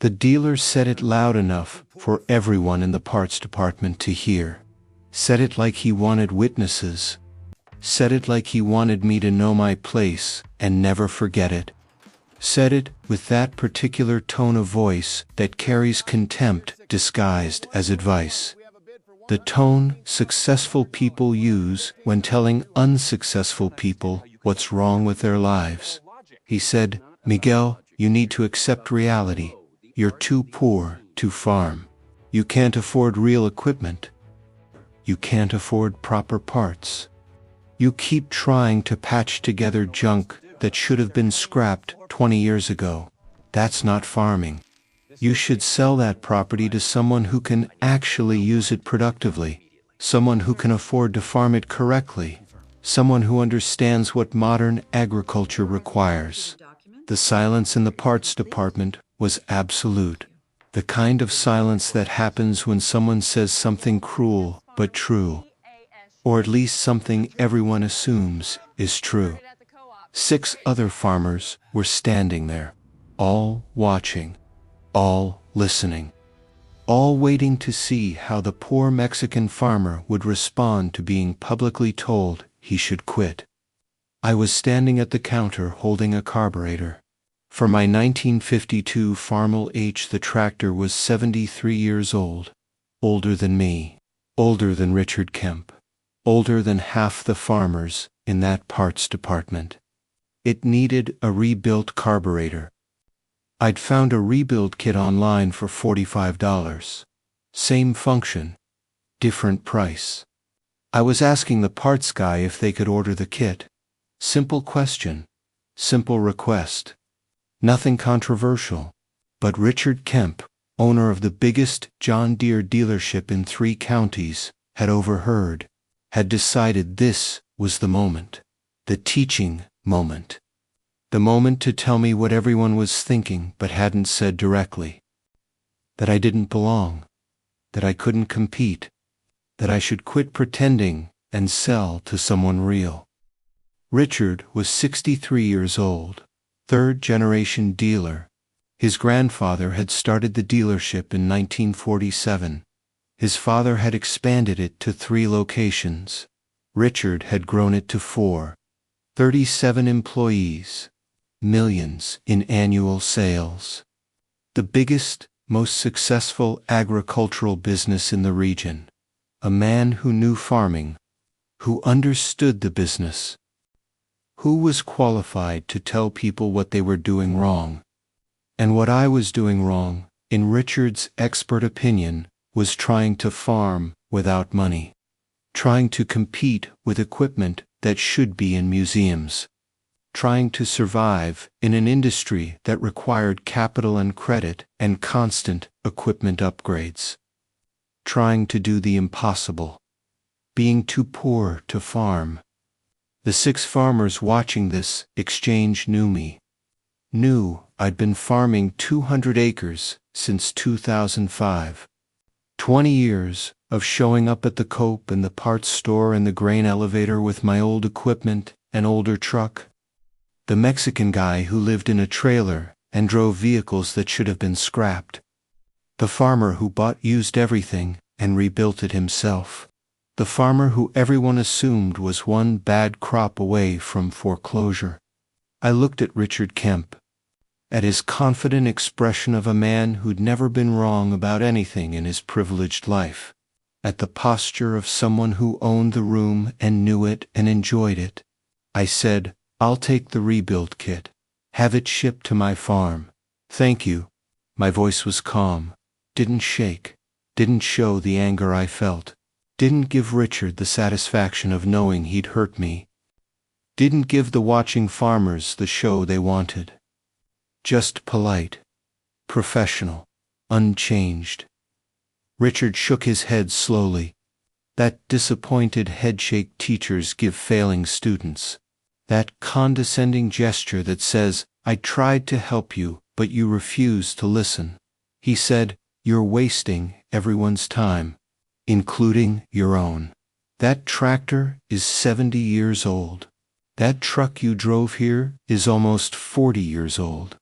The dealer said it loud enough for everyone in the parts department to hear. Said it like he wanted witnesses. Said it like he wanted me to know my place and never forget it. Said it with that particular tone of voice that carries contempt disguised as advice. The tone successful people use when telling unsuccessful people what's wrong with their lives. He said, "Miguel, you need to accept reality. You're too poor to farm. You can't afford real equipment. You can't afford proper parts. You keep trying to patch together junk that should have been scrapped 20 years ago. That's not farming. You should sell that property to someone who can actually use it productively, someone who can afford to farm it correctly, someone who understands what modern agriculture requires." The silence in the parts department was absolute. The kind of silence that happens when someone says something cruel but true, or at least something everyone assumes is true. 6 other farmers were standing there, all watching, all listening, all waiting to see how the poor Mexican farmer would respond to being publicly told he should quit. I was standing at the counter holding a carburetor. For my 1952 Farmel H, the tractor was 73 years old, older than me, older than Richard Kemp, older than half the farmers in that parts department. It needed a rebuilt carburetor. I'd found a rebuild kit online for $45. Same function, different price. I was asking the parts guy if they could order the kit. Simple question, simple request. Nothing controversial. But Richard Kemp, owner of the biggest John Deere dealership in 3 counties, had overheard, had decided this was the moment, the teaching moment. The moment to tell me what everyone was thinking but hadn't said directly. That I didn't belong, that I couldn't compete, that I should quit pretending and sell to someone real. Richard was 63 years old, 3rd-generation dealer. His grandfather had started the dealership in 1947. His father had expanded it to 3 locations. Richard had grown it to 4. 37 employees. Millions in annual sales. The biggest, most successful agricultural business in the region. A man who knew farming, who understood the business. Who was qualified to tell people what they were doing wrong? And what I was doing wrong, in Richard's expert opinion, was trying to farm without money. Trying to compete with equipment that should be in museums. Trying to survive in an industry that required capital and credit and constant equipment upgrades. Trying to do the impossible. Being too poor to farm. The 6 farmers watching this exchange knew me. Knew I'd been farming 200 acres since 2005. 20 years of showing up at the Coop and the parts store and the grain elevator with my old equipment and older truck. The Mexican guy who lived in a trailer and drove vehicles that should have been scrapped. The farmer who bought used everything and rebuilt it himself. The farmer who everyone assumed was one bad crop away from foreclosure. I looked at Richard Kemp, at his confident expression of a man who'd never been wrong about anything in his privileged life, at the posture of someone who owned the room and knew it and enjoyed it. I said, "I'll take the rebuild kit. Have it shipped to my farm. Thank you." My voice was calm, didn't shake, didn't show the anger I felt, didn't give Richard the satisfaction of knowing he'd hurt me, didn't give the watching farmers the show they wanted. Just polite, professional, unchanged. Richard shook his head slowly. That disappointed headshake teachers give failing students. That condescending gesture that says, "I tried to help you, but you refused to listen." He said, "You're wasting everyone's time, including your own. That tractor is 70 years old. That truck you drove here is almost 40 years old.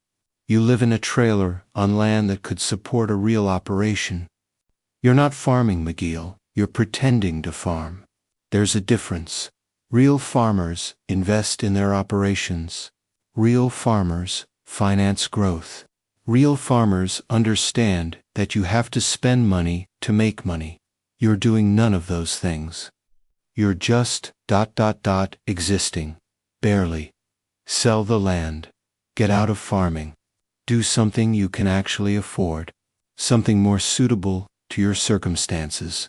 You live in a trailer on land that could support a real operation. You're not farming, McGill, you're pretending to farm. There's a difference. Real farmers invest in their operations. Real farmers finance growth. Real farmers understand that you have to spend money to make money. You're doing none of those things. You're just existing. Barely. Sell the land. Get out of farming. Do something you can actually afford. Something more suitable to your circumstances.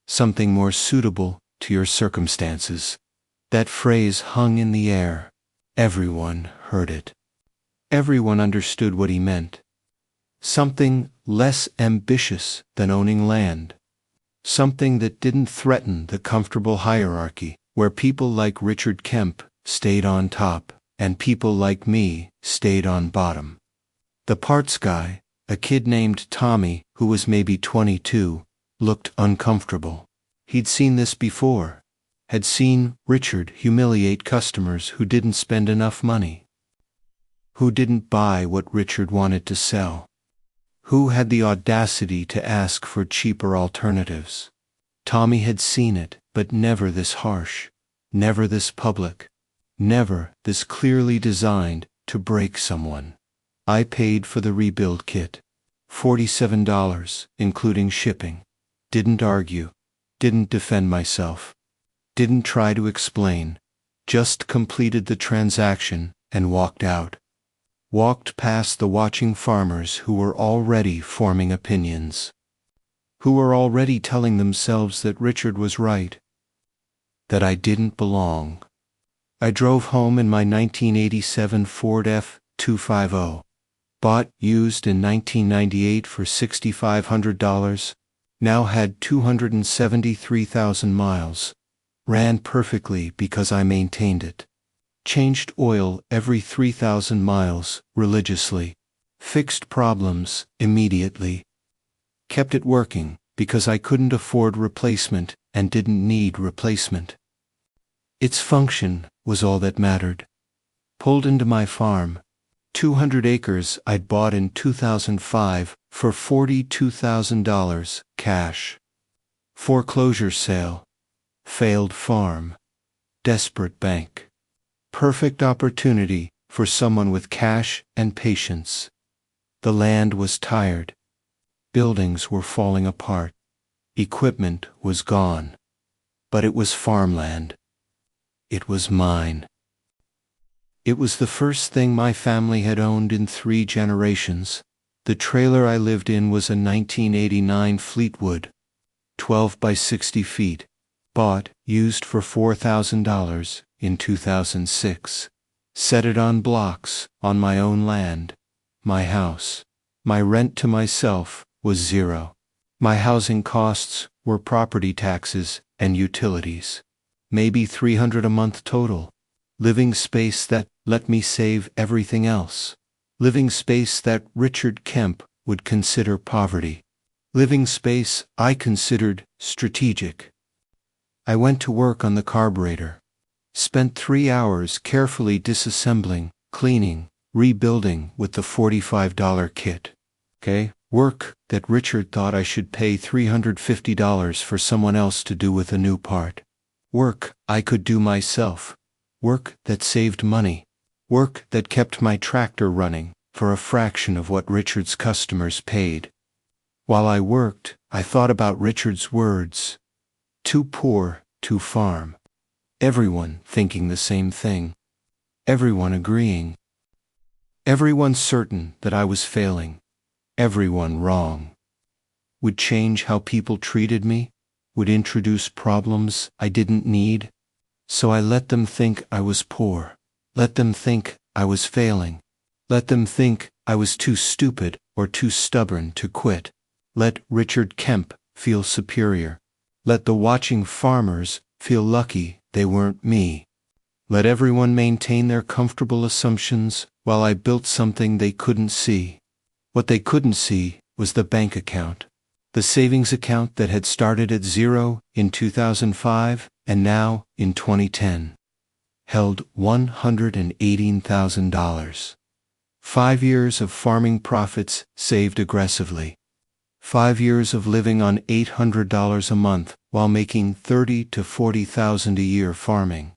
Something more suitable to your circumstances. That phrase hung in the air. Everyone heard it. Everyone understood what he meant. Something less ambitious than owning land. Something that didn't threaten the comfortable hierarchy, where people like Richard Kemp stayed on top, and people like me stayed on bottom. The parts guy, a kid named Tommy, who was maybe 22, looked uncomfortable. He'd seen this before. Had seen Richard humiliate customers who didn't spend enough money. Who didn't buy what Richard wanted to sell. Who had the audacity to ask for cheaper alternatives. Tommy had seen it, but never this harsh. Never this public. Never this clearly designed to break someone. I paid for the rebuild kit. $47, including shipping. Didn't argue. Didn't defend myself. Didn't try to explain. Just completed the transaction and walked out. Walked past the watching farmers who were already forming opinions. Who were already telling themselves that Richard was right. That I didn't belong. I drove home in my 1987 Ford F-250. Bought used in 1998 for $6,500. Now had 273,000 miles. Ran perfectly because I maintained it. Changed oil every 3,000 miles, religiously. Fixed problems immediately. Kept it working because I couldn't afford replacement and didn't need replacement. Its function was all that mattered. Pulled into my farm. 200 acres I'd bought in 2005 for $42,000 cash. Foreclosure sale. Failed farm. Desperate bank. Perfect opportunity for someone with cash and patience. The land was tired. Buildings were falling apart. Equipment was gone. But it was farmland. It was mine. It was the first thing my family had owned in 3 generations. The trailer I lived in was a 1989 Fleetwood, 12 by 60 feet, bought, used for $4,000 in 2006. Set it on blocks, on my own land, my house. My rent to myself was $0. My housing costs were property taxes and utilities. Maybe $300 a month total. Living space that let me save everything else. Living space that Richard Kemp would consider poverty. Living space I considered strategic. I went to work on the carburetor. Spent 3 hours carefully disassembling, cleaning, rebuilding with the $45 kit. Work that Richard thought I should pay $350 for someone else to do with a new part. Work I could do myself. Work that saved money. Work that kept my tractor running for a fraction of what Richard's customers paid. While I worked, I thought about Richard's words. Too poor to farm. Everyone thinking the same thing. Everyone agreeing. Everyone certain that I was failing. Everyone wrong. Would change how people treated me. Would introduce problems I didn't need. So I let them think I was poor. Let them think I was failing. Let them think I was too stupid or too stubborn to quit. Let Richard Kemp feel superior. Let the watching farmers feel lucky they weren't me. Let everyone maintain their comfortable assumptions while I built something they couldn't see. What they couldn't see was the bank account. The savings account that had started at $0 in 2005 and now, in 2010, held $118,000. 5 years of farming profits saved aggressively. 5 years of living on $800 a month while making $30,000 to $40,000 a year farming.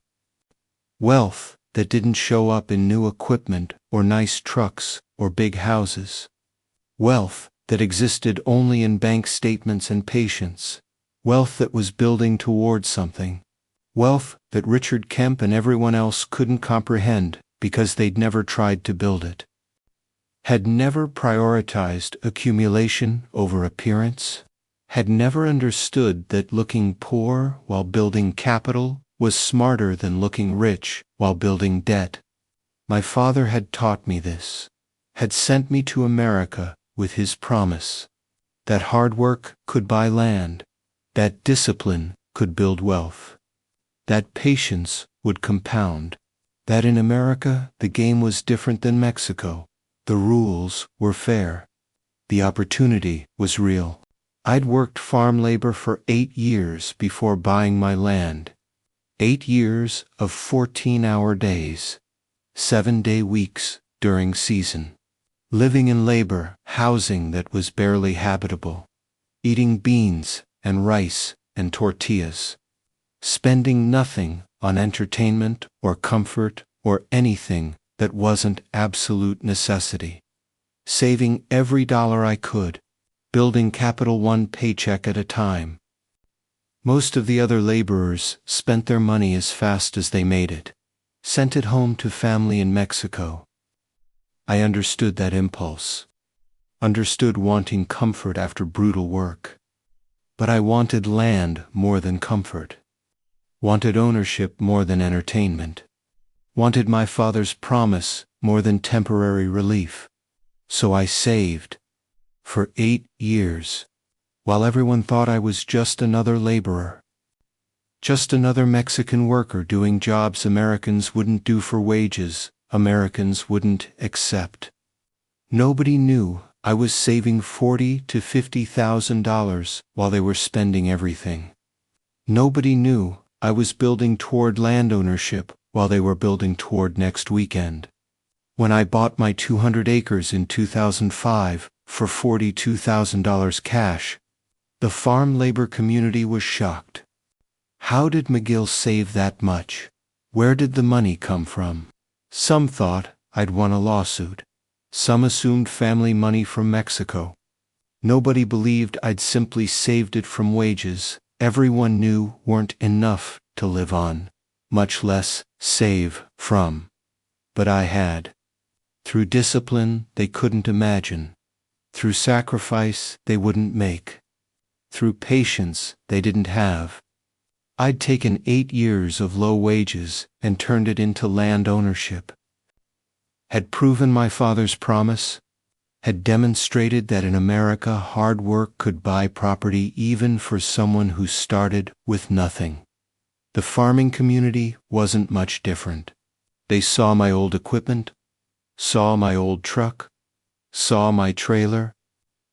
Wealth that didn't show up in new equipment or nice trucks or big houses. Wealth that existed only in bank statements and patience. Wealth that was building towards something. Wealth that Richard Kemp and everyone else couldn't comprehend because they'd never tried to build it. Had never prioritized accumulation over appearance. Had never understood that looking poor while building capital was smarter than looking rich while building debt. My father had taught me this, had sent me to America with his promise that hard work could buy land, that discipline could build wealth, that patience would compound, that in America the game was different than Mexico, the rules were fair, the opportunity was real. I'd worked farm labor for 8 years before buying my land. 8 years of 14-hour days, 7-day weeks during season. Living in labor, housing that was barely habitable. Eating beans and rice and tortillas. Spending nothing on entertainment or comfort or anything that wasn't absolute necessity. Saving every dollar I could. Building capital one paycheck at a time. Most of the other laborers spent their money as fast as they made it, sent it home to family in Mexico. I understood that impulse, understood wanting comfort after brutal work. But I wanted land more than comfort, wanted ownership more than entertainment, wanted my father's promise more than temporary relief. So I saved. For 8 years, while everyone thought I was just another laborer. Just another Mexican worker doing jobs Americans wouldn't do for wages Americans wouldn't accept. Nobody knew I was saving $40,000 to $50,000 while they were spending everything. Nobody knew I was building toward land ownership while they were building toward next weekend. When I bought my 200 acres in 2005, for $42,000 cash, the farm labor community was shocked. How did McGill save that much? Where did the money come from? Some thought I'd won a lawsuit. Some assumed family money from Mexico. Nobody believed I'd simply saved it from wages everyone knew weren't enough to live on, much less save from. But I had. Through discipline they couldn't imagine. Through sacrifice they wouldn't make. Through patience they didn't have. I'd taken 8 years of low wages and turned it into land ownership. Had proven my father's promise. Had demonstrated that in America hard work could buy property even for someone who started with nothing. The farming community wasn't much different. They saw my old equipment, saw my old truck, saw my trailer,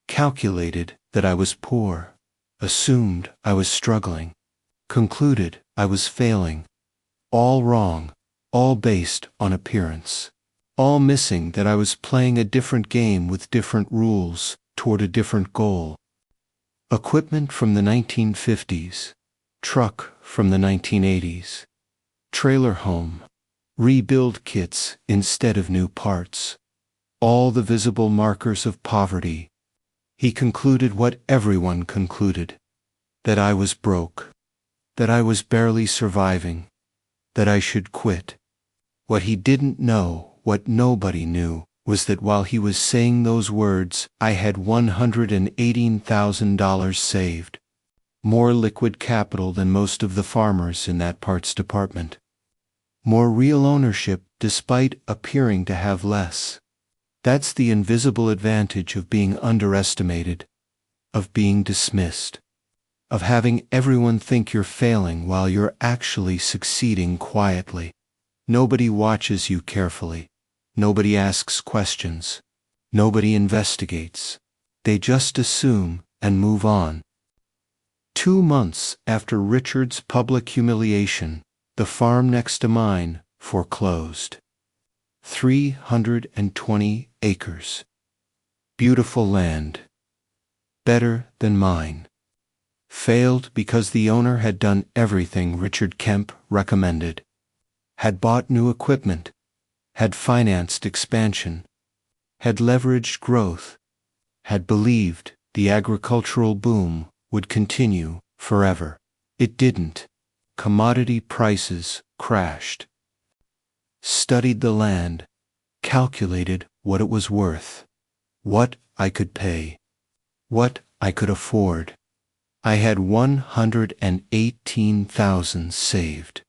calculated that I was poor, assumed I was struggling, concluded I was failing. All wrong, all based on appearance. All missing that I was playing a different game with different rules toward a different goal. Equipment from the 1950s, truck from the 1980s, trailer home, rebuild kits instead of new parts. All the visible markers of poverty. He concluded what everyone concluded, that I was broke, that I was barely surviving, that I should quit. What he didn't know, what nobody knew, was that while he was saying those words, I had $118,000 saved. More liquid capital than most of the farmers in that parts department. More real ownership despite appearing to have less. That's the invisible advantage of being underestimated, of being dismissed, of having everyone think you're failing while you're actually succeeding quietly. Nobody watches you carefully. Nobody asks questions. Nobody investigates. They just assume and move on. 2 months after Richard's public humiliation, the farm next to mine foreclosed. 320 acres. Beautiful land. Better than mine. Failed because the owner had done everything Richard Kemp recommended. Had bought new equipment. Had financed expansion. Had leveraged growth. Had believed the agricultural boom would continue forever. It didn't. Commodity prices crashed. Studied the land. Calculated what it was worth. What I could pay. What I could afford. I had $118,000 saved.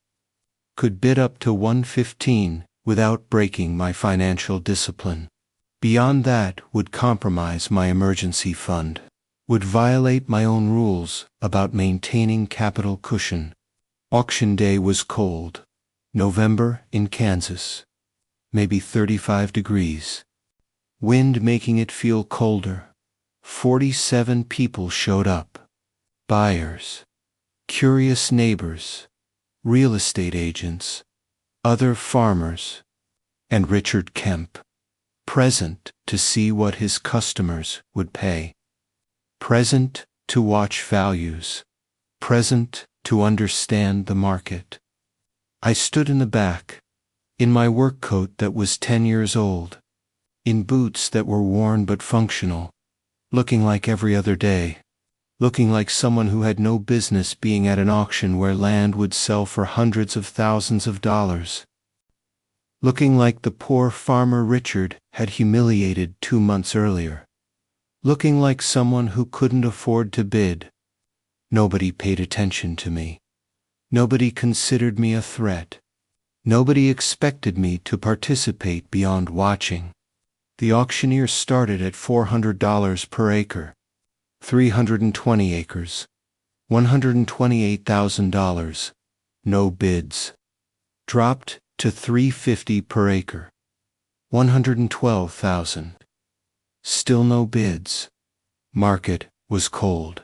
Could bid up to $115,000 without breaking my financial discipline. Beyond that would compromise my emergency fund. Would violate my own rules about maintaining capital cushion. Auction day was cold. November in Kansas. Maybe 35 degrees. Wind making it feel colder. 47 people showed up. Buyers. Curious neighbors. Real estate agents. Other farmers. And Richard Kemp. Present to see what his customers would pay. Present to watch values. Present to understand the market. I stood in the back, in my work coat that was 10 years old, in boots that were worn but functional, looking like every other day, looking like someone who had no business being at an auction where land would sell for hundreds of thousands of dollars. Looking like the poor farmer Richard had humiliated 2 months earlier. Looking like someone who couldn't afford to bid. Nobody paid attention to me. Nobody considered me a threat. Nobody expected me to participate beyond watching. The auctioneer started at $400 per acre. 320 acres. $128,000. No bids. Dropped to $350 per acre. $112,000. Still no bids. Market was cold.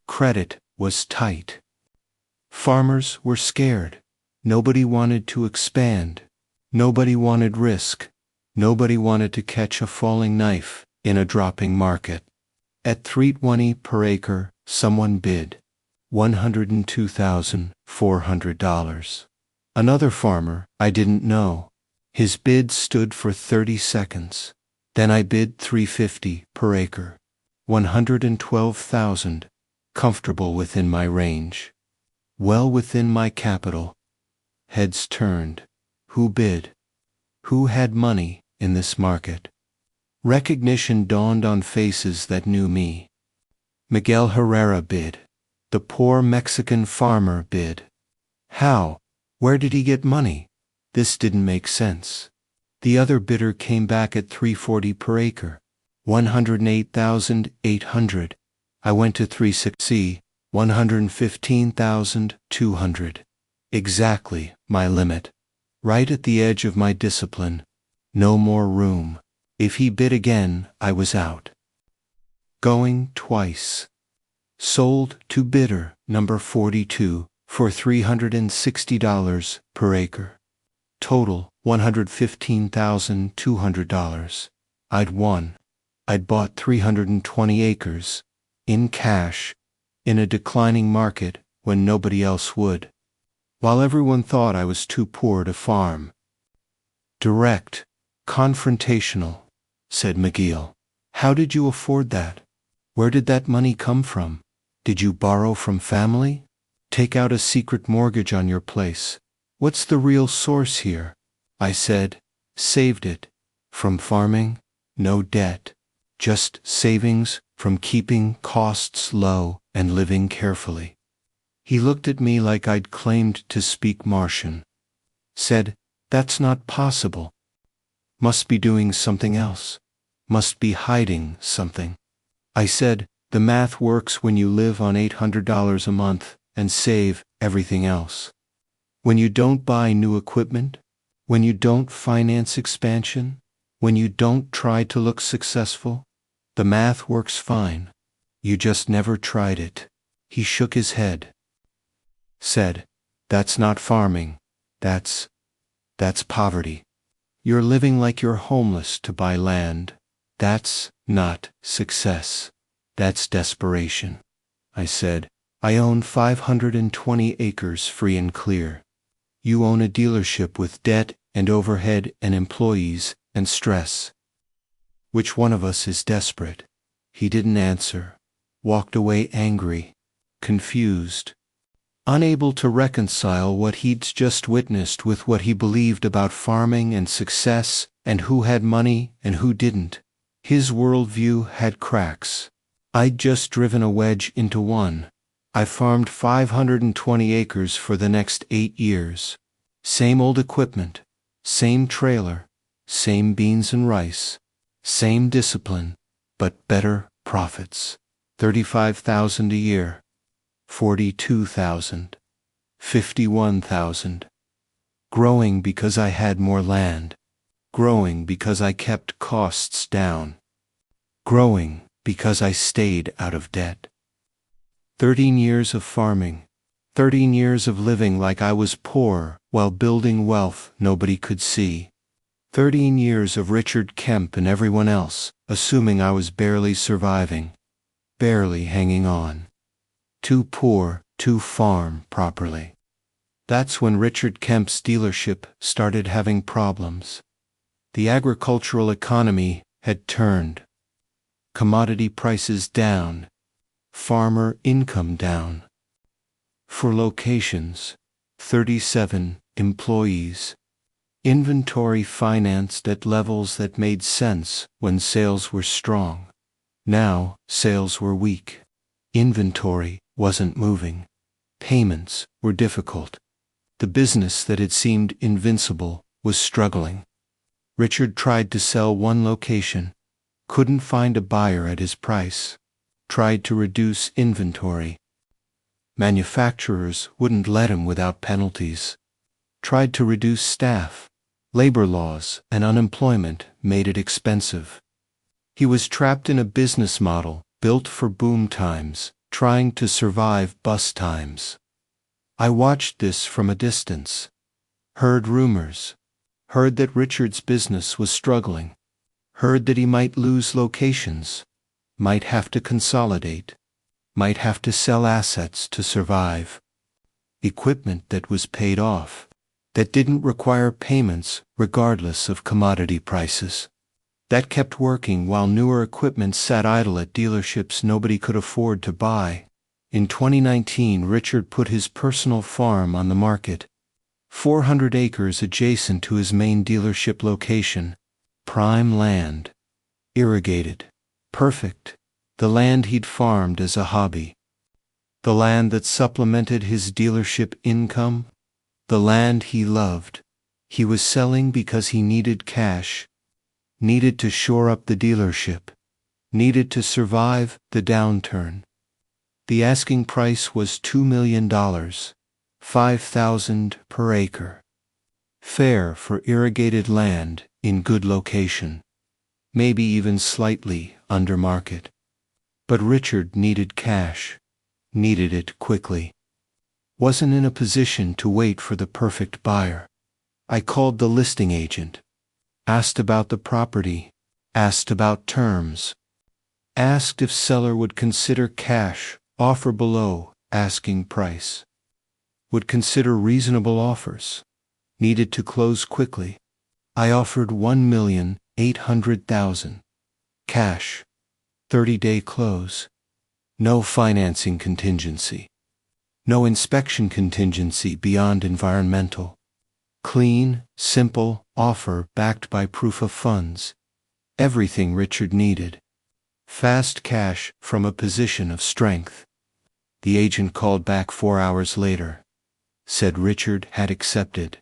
Credit was tight. Farmers were scared. Nobody wanted to expand. Nobody wanted risk. Nobody wanted to catch a falling knife in a dropping market. At $320 per acre, someone bid $102,400. Another farmer I didn't know. His bid stood for 30 seconds. Then I bid $350 per acre. $112,000. Comfortable within my range. Well within my capital. Heads turned. Who bid? Who had money in this market? Recognition dawned on faces that knew me. Miguel Herrera bid. The poor Mexican farmer bid. How? Where did he get money? This didn't make sense. The other bidder came back at $340 per acre. $108,800. I went to $360. $115,200. Exactly my limit. Right at the edge of my discipline. No more room. If he bid again, I was out. Going twice. Sold to bidder number 42 for $360 per acre. Total $115,200. I'd won. I'd bought 320 acres. In cash. In a declining market when nobody else would. While everyone thought I was too poor to farm. Direct. Confrontational, said McGill. How did you afford that? Where did that money come from? Did you borrow from family? Take out a secret mortgage on your place? What's the real source here? I said, saved it. From farming? No debt. Just savings from keeping costs low and living carefully. He looked at me like I'd claimed to speak Martian. Said, that's not possible. Must be doing something else. Must be hiding something. I said, the math works when you live on $800 a month and save everything else. When you don't buy new equipment, when you don't finance expansion, when you don't try to look successful, the math works fine. You just never tried it. He shook his head. Said, that's not farming. That's poverty. You're living like you're homeless to buy land. That's not success. That's desperation. I said, I own 520 acres free and clear. You own a dealership with debt and overhead and employees and stress. Which one of us is desperate? He didn't answer. Walked away angry, confused, unable to reconcile what he'd just witnessed with what he believed about farming and success and who had money and who didn't. His worldview had cracks. I'd just driven a wedge into one. I farmed 520 acres for the next 8 years. Same old equipment, same trailer, same beans and rice, same discipline, but better profits. 35,000 a year, 42,000, 51,000. Growing because I had more land. Growing because I kept costs down. Growing because I stayed out of debt. 13 years of farming, 13 years of living like I was poor while building wealth nobody could see. 13 years of Richard Kemp and everyone else assuming I was barely surviving, barely hanging on. Too poor to farm properly. That's when Richard Kemp's dealership started having problems. The agricultural economy had turned. Commodity prices down. Farmer income down. For locations, 37 employees. Inventory financed at levels that made sense when sales were strong. Now, sales were weak. Inventory wasn't moving. Payments were difficult. The business that had seemed invincible was struggling. Richard tried to sell one location, couldn't find a buyer at his price. Tried to reduce inventory. Manufacturers wouldn't let him without penalties. Tried to reduce staff. Labor laws and unemployment made it expensive. He was trapped in a business model built for boom times, trying to survive bust times. I watched this from a distance. Heard rumors. Heard that Richard's business was struggling. Heard that he might lose locations. Might have to consolidate. Might have to sell assets to survive. Equipment that was paid off. That didn't require payments regardless of commodity prices. That kept working while newer equipment sat idle at dealerships nobody could afford to buy. In 2019, Richard put his personal farm on the market. 400 acres adjacent to his main dealership location. Prime land. Irrigated. Perfect. The land he'd farmed as a hobby. The land that supplemented his dealership income. The land he loved. He was selling because he needed cash. Needed to shore up the dealership. Needed to survive the downturn. The asking price was $2 million. $5,000 per acre. Fair for irrigated land in good location. Maybe even slightly under market. But Richard needed cash. Needed it quickly. Wasn't in a position to wait for the perfect buyer. I called the listing agent. Asked about the property. Asked about terms. Asked if seller would consider cash, offer below asking price. Would consider reasonable offers. Needed to close quickly. I offered $1,800,000. Cash. 30-day close. No financing contingency. No inspection contingency beyond environmental. Clean, simple offer backed by proof of funds. Everything Richard needed. Fast cash from a position of strength. The agent called back 4 hours later. Said Richard had accepted.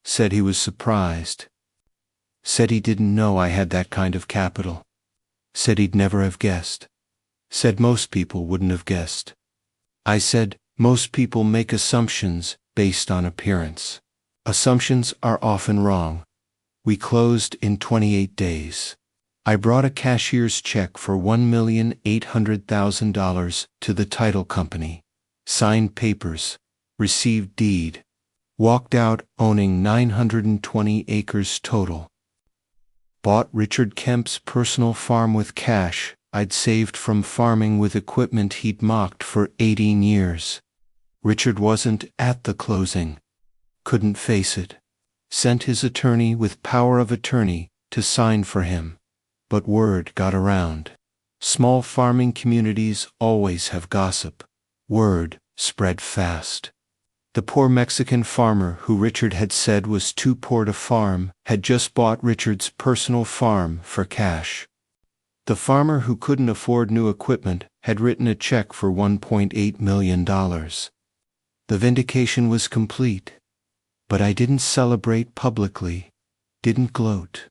Said he was surprised. Said he didn't know I had that kind of capital. Said he'd never have guessed. Said most people wouldn't have guessed. I said, most people make assumptions based on appearance. Assumptions are often wrong. We closed in 28 days. I brought a cashier's check for $1,800,000 to the title company. Signed papers. Received deed. Walked out owning 920 acres total. Bought Richard Kemp's personal farm with cash I'd saved from farming with equipment he'd mocked for 18 years. Richard wasn't at the closing. Couldn't face it. Sent his attorney with power of attorney to sign for him. But word got around. Small farming communities always have gossip. Word spread fast. The poor Mexican farmer who Richard had said was too poor to farm had just bought Richard's personal farm for cash. The farmer who couldn't afford new equipment had written a check for $1.8 million. The vindication was complete. But I didn't celebrate publicly, didn't gloat,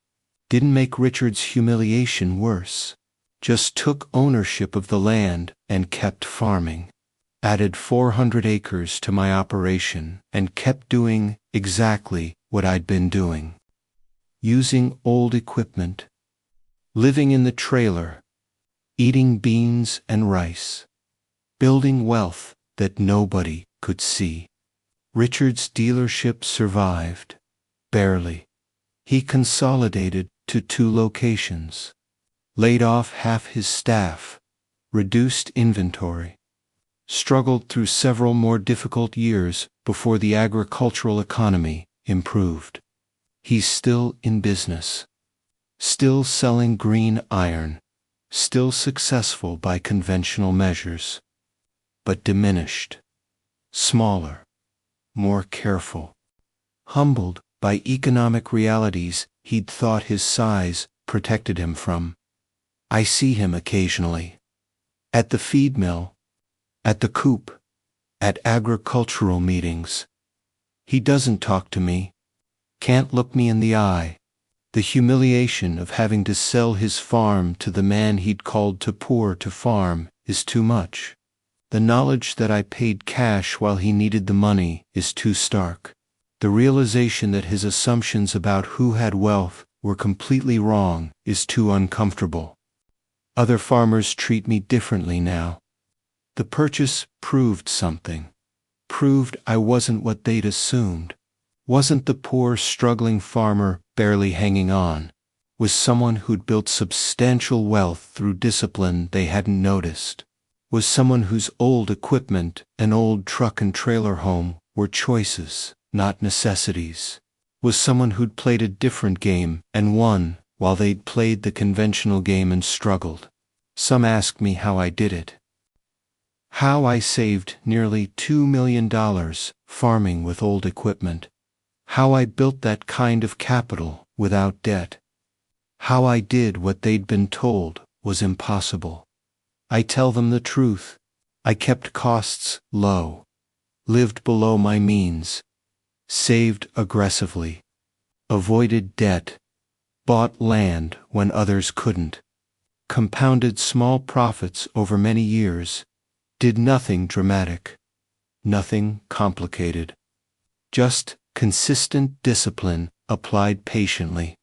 didn't make Richard's humiliation worse. Just took ownership of the land and kept farming. Added 400 acres to my operation and kept doing exactly what I'd been doing. Using old equipment. Living in the trailer. Eating beans and rice. Building wealth that nobody could see. Richard's dealership survived. Barely. He consolidated to 2 locations. Laid off half his staff. Reduced inventory. Struggled through several more difficult years before the agricultural economy improved. He's still in business. Still selling green iron. Still successful by conventional measures. But diminished. Smaller. More careful. Humbled by economic realities he'd thought his size protected him from. I see him occasionally. At the feed mill. At the coop. At agricultural meetings. He doesn't talk to me. Can't look me in the eye. The humiliation of having to sell his farm to the man he'd called too poor to farm is too much. The knowledge that I paid cash while he needed the money is too stark. The realization that his assumptions about who had wealth were completely wrong is too uncomfortable. Other farmers treat me differently now. The purchase proved something. Proved I wasn't what they'd assumed. Wasn't the poor, struggling farmer barely hanging on. Was someone who'd built substantial wealth through discipline they hadn't noticed. Was someone whose old equipment, an old truck and trailer home, were choices, not necessities. Was someone who'd played a different game and won while they'd played the conventional game and struggled. Some asked me how I did it. How I saved nearly $2 million farming with old equipment. How I built that kind of capital without debt. How I did what they'd been told was impossible. I tell them the truth. I kept costs low. Lived below my means. Saved aggressively. Avoided debt. Bought land when others couldn't. Compounded small profits over many years. Did nothing dramatic. Nothing complicated. Just consistent discipline applied patiently.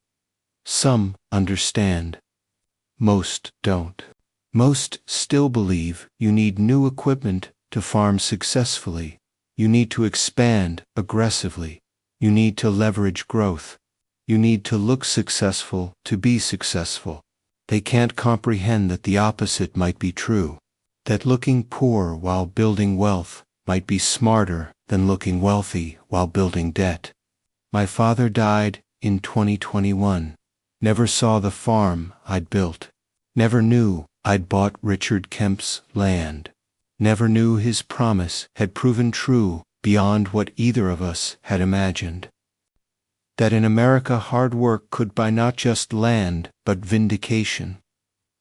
Some understand. Most don't. Most still believe you need new equipment to farm successfully. You need to expand aggressively. You need to leverage growth. You need to look successful to be successful. They can't comprehend that the opposite might be true. That looking poor while building wealth might be smarter than looking wealthy while building debt. My father died in 2021. Never saw the farm I'd built. Never knew I'd bought Richard Kemp's land. Never knew his promise had proven true beyond what either of us had imagined. That in America hard work could buy not just land but vindication.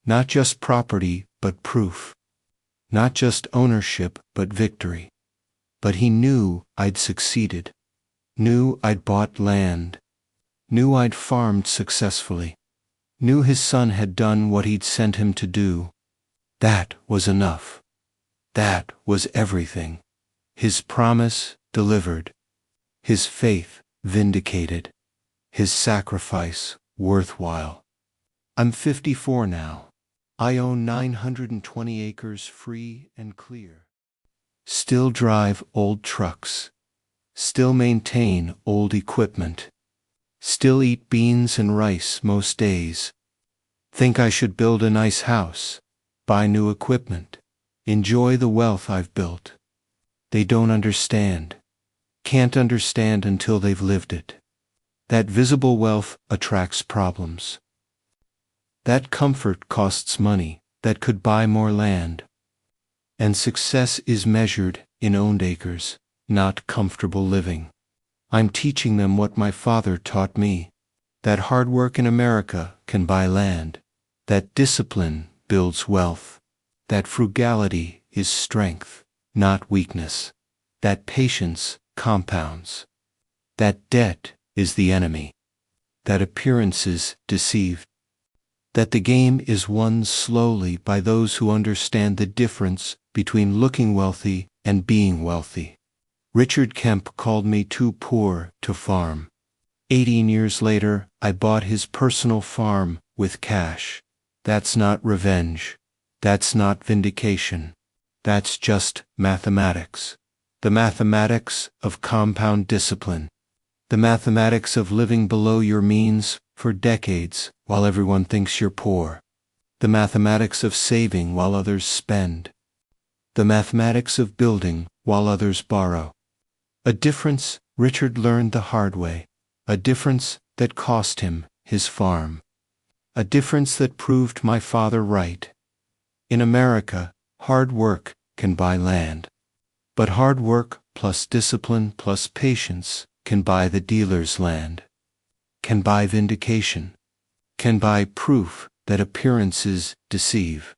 Not just property but proof. Not just ownership but victory. But he knew I'd succeeded. Knew I'd bought land. Knew I'd farmed successfully. Knew his son had done what he'd sent him to do. That was enough. That was everything. His promise delivered. His faith vindicated. His sacrifice worthwhile. I'm 54 now. I own 920 acres free and clear. Still drive old trucks. still maintain old equipment, still eat beans and rice most days, think I should build a nice house, buy new equipment, enjoy the wealth I've built. They don't understand, can't understand until they've lived it. That visible wealth attracts problems. That comfort costs money that could buy more land. And success is measured in owned acres, not comfortable living. I'm teaching them what my father taught me, that hard work in America can buy land, that discipline builds wealth, that frugality is strength, not weakness, that patience compounds, that debt is the enemy, that appearances deceive, that the game is won slowly by those who understand the difference between looking wealthy and being wealthy. Richard Kemp called me too poor to farm. 18 years later, I bought his personal farm with cash. That's not revenge. That's not vindication. That's just mathematics. The mathematics of compound discipline. The mathematics of living below your means for decades while everyone thinks you're poor. The mathematics of saving while others spend. The mathematics of building while others borrow. A difference Richard learned the hard way. A difference that cost him his farm. A difference that proved my father right. In America, hard work can buy land. But hard work plus discipline plus patience can buy the dealer's land, can buy vindication, can buy proof that appearances deceive,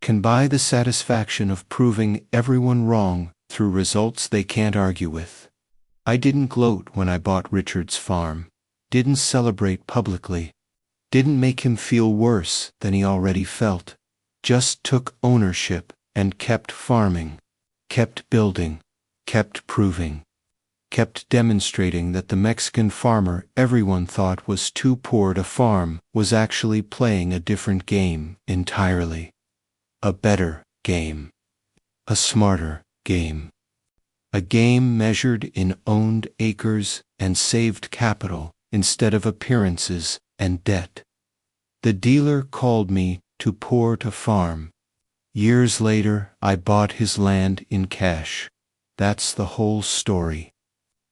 can buy the satisfaction of proving everyone wrong through results they can't argue with. I didn't gloat when I bought Richard's farm, didn't celebrate publicly, didn't make him feel worse than he already felt, just took ownership and kept farming, kept building, kept proving, kept demonstrating that the Mexican farmer everyone thought was too poor to farm was actually playing a different game entirely. A better game. A smarter game. A game measured in owned acres and saved capital instead of appearances and debt. The dealer called me too poor to farm. Years later, I bought his land in cash. That's the whole story.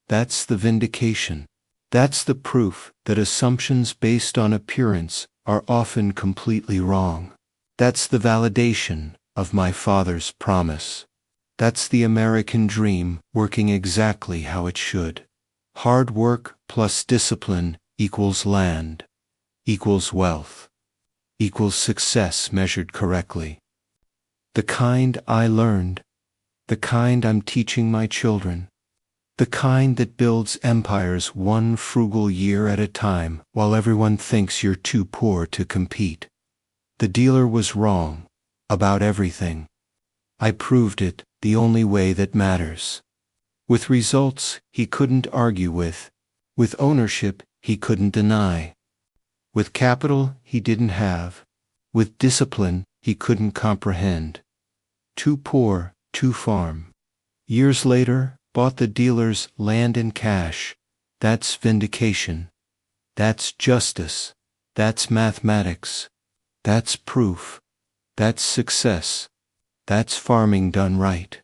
That's the vindication. That's the proof that assumptions based on appearance are often completely wrong. That's the validation of my father's promise. That's the American dream working exactly how it should. Hard work plus discipline equals land, equals wealth, equals success measured correctly. The kind I learned, the kind I'm teaching my children, the kind that builds empires one frugal year at a time while everyone thinks you're too poor to compete. The dealer was wrong about everything. I proved it the only way that matters. With results he couldn't argue with ownership he couldn't deny, with capital he didn't have, with discipline he couldn't comprehend. Too poor to farm. Years later, bought the dealer's land in cash. That's vindication. That's justice. That's mathematics. That's proof. That's success. That's farming done right.